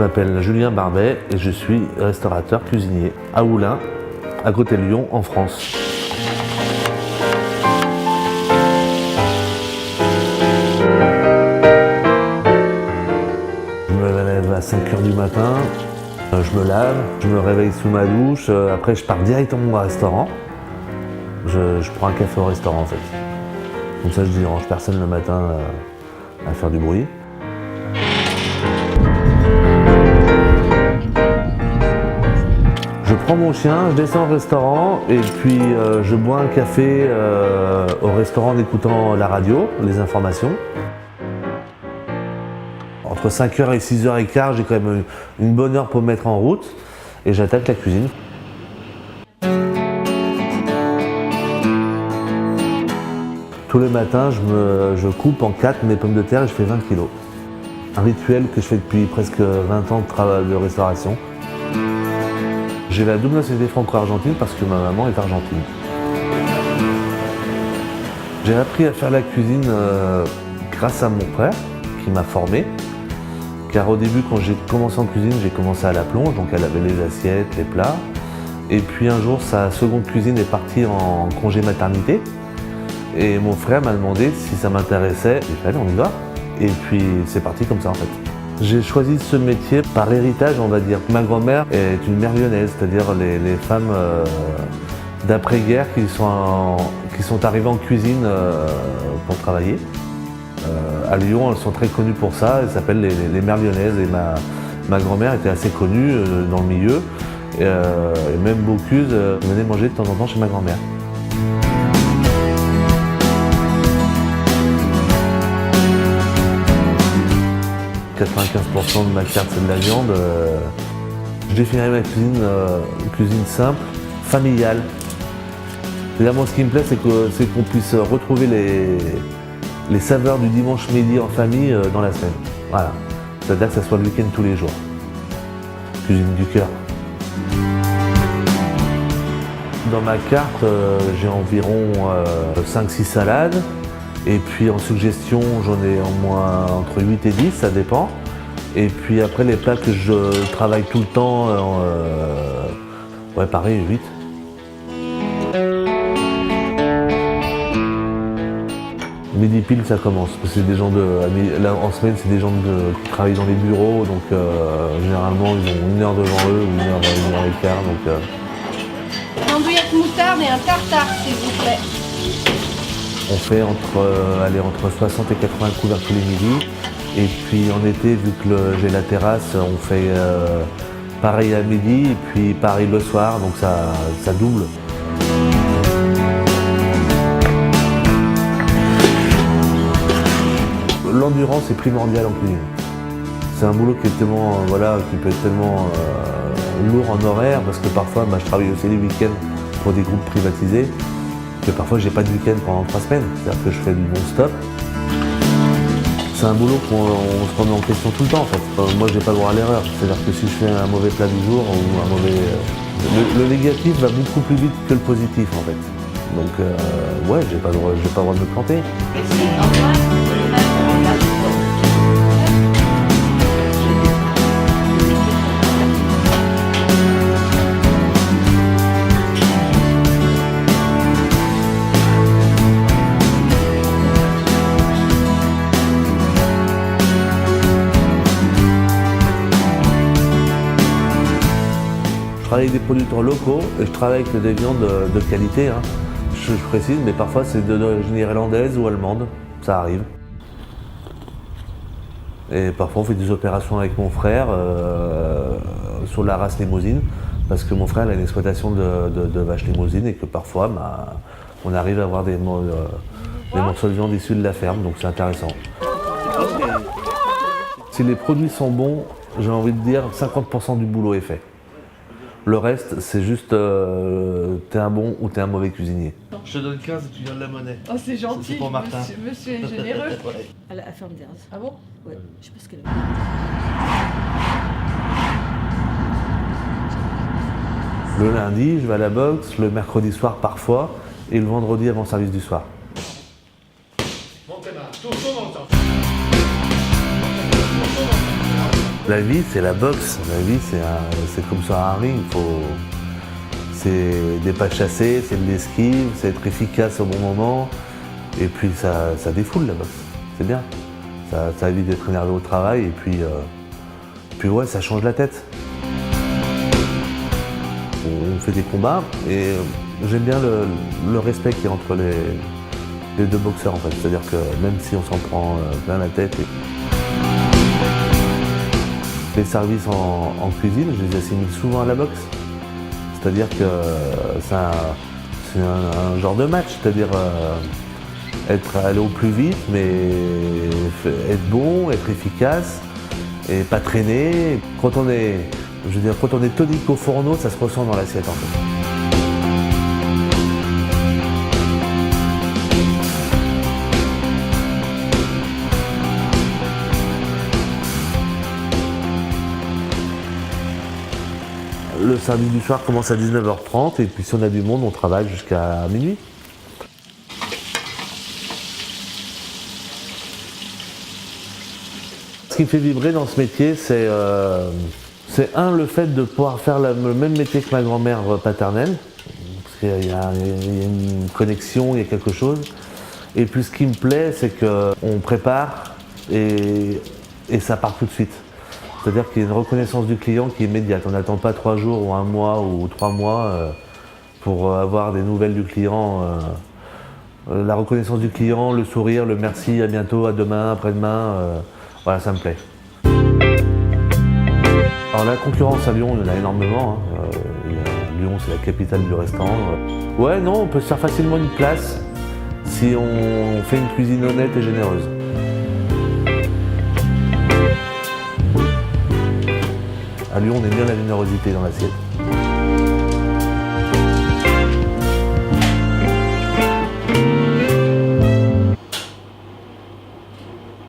Je m'appelle Julien Barbet et je suis restaurateur cuisinier à Oulin, à côté de Lyon, en France. Je me lève à 5h du matin, je me lave, je me réveille sous ma douche, après je pars directement au restaurant. Je prends un café au restaurant en fait. Comme ça je dérange personne le matin à faire du bruit. Je prends mon chien, je descends au restaurant et puis je bois un café au restaurant en écoutant la radio, les informations. Entre 5h et 6h15, j'ai quand même une bonne heure pour me mettre en route et j'attaque la cuisine. Tous les matins, je coupe en 4 mes pommes de terre et je fais 20 kg. Un rituel que je fais depuis presque 20 ans de travail de restauration. J'ai la double nationalité franco-argentine parce que ma maman est argentine. J'ai appris à faire la cuisine grâce à mon frère qui m'a formé. Car au début, quand j'ai commencé en cuisine, j'ai commencé à la plonge, donc elle avait les assiettes, les plats. Et puis un jour, sa seconde cuisine est partie en congé maternité. Et mon frère m'a demandé si ça m'intéressait. J'ai fait allez, on y va. Et puis c'est parti comme ça en fait. J'ai choisi ce métier par héritage, on va dire. Ma grand-mère est une mère lyonnaise, c'est-à-dire les femmes d'après-guerre qui sont arrivées en cuisine pour travailler. À Lyon, elles sont très connues pour ça, elles s'appellent les mères lyonnaises. Et ma grand-mère était assez connue dans le milieu. Et même Bocuse venait manger de temps en temps chez ma grand-mère. « 95% de ma carte c'est de la viande. Je définirais ma cuisine cuisine simple, familiale. C'est-à-dire moi ce qui me plaît c'est qu'on puisse retrouver les saveurs du dimanche midi en famille dans la semaine. Voilà. C'est-à-dire que ça soit le week-end tous les jours. Cuisine du cœur. Dans ma carte, j'ai environ 5-6 salades. Et puis en suggestion, j'en ai au moins entre 8 et 10, ça dépend. Et puis après, les plats que je travaille tout le temps, ouais pareil, 8. Midi pile, ça commence. Parce que c'est des gens là, en semaine, c'est des gens qui travaillent dans les bureaux, donc généralement, ils ont 1 heure devant eux ou 1 heure et quart. Une andouillette moutarde et un tartare, s'il vous plaît. On fait entre 60 et 80 couverts tous les midis. Et puis en été, vu que j'ai la terrasse, on fait pareil à midi et puis pareil le soir, donc ça double. L'endurance est primordiale en cuisine. C'est un boulot qui est tellement, qui peut être tellement lourd en horaire, parce que parfois je travaille aussi les week-ends pour des groupes privatisés. Que parfois j'ai pas de week-end pendant 3 semaines, c'est-à-dire que je fais du non-stop. C'est un boulot qu'on se remet en question tout le temps en fait. Moi j'ai pas le droit à l'erreur, c'est-à-dire que si je fais un mauvais plat du jour ou un mauvais... Le négatif va beaucoup plus vite que le positif en fait. Donc ouais, j'ai pas le droit de me planter. Merci, au revoir. Je travaille avec des producteurs locaux et je travaille avec des viandes de qualité. Hein. Je précise, mais parfois c'est d'origine irlandaise ou allemande, ça arrive. Et parfois on fait des opérations avec mon frère sur la race limousine, parce que mon frère a une exploitation de vaches limousines et que parfois on arrive à avoir des morceaux de viande issus de la ferme, donc c'est intéressant. Si les produits sont bons, j'ai envie de dire 50% du boulot est fait. Le reste, c'est juste t'es un bon ou t'es un mauvais cuisinier. Je te donne 15 et tu viens de la monnaie. Oh, c'est gentil, c'est pour Martin. Monsieur est généreux. Ouais. Elle a ferme des races. Ah bon? Ouais, je sais pas ce qu'elle a. Le lundi, je vais à la boxe, le mercredi soir parfois, et le vendredi avant le service du soir. La vie, c'est la boxe. La vie, c'est comme sur un ring. C'est des pas chassés, c'est de l'esquive, c'est être efficace au bon moment. Et puis ça défoule la boxe. C'est bien. Ça évite d'être énervé au travail. Et puis ouais, ça change la tête. On fait des combats et j'aime bien le respect qu'il y a entre les deux boxeurs en fait. C'est-à-dire que même si on s'en prend plein la tête. Les services en cuisine, je les assimile souvent à la boxe. C'est-à-dire que c'est un genre de match, c'est-à-dire aller au plus vite, mais être bon, être efficace et pas traîner. Quand on est tonique au fourneau, ça se ressent dans l'assiette en fait. Le service du soir commence à 19h30 et puis si on a du monde, on travaille jusqu'à minuit. Ce qui me fait vibrer dans ce métier, c'est le fait de pouvoir faire le même métier que ma grand-mère paternelle, parce qu'il y a une connexion, il y a quelque chose. Et puis ce qui me plaît, c'est qu'on prépare et ça part tout de suite. C'est-à-dire qu'il y a une reconnaissance du client qui est immédiate. On n'attend pas 3 jours ou 1 mois ou 3 mois pour avoir des nouvelles du client. La reconnaissance du client, le sourire, le merci, à bientôt, à demain, après-demain, voilà, ça me plaît. Alors la concurrence à Lyon, il y en a énormément. Lyon, c'est la capitale du restaurant. Ouais, non, on peut se faire facilement une place si on fait une cuisine honnête et généreuse. À Lyon, on aime bien la générosité dans l'assiette.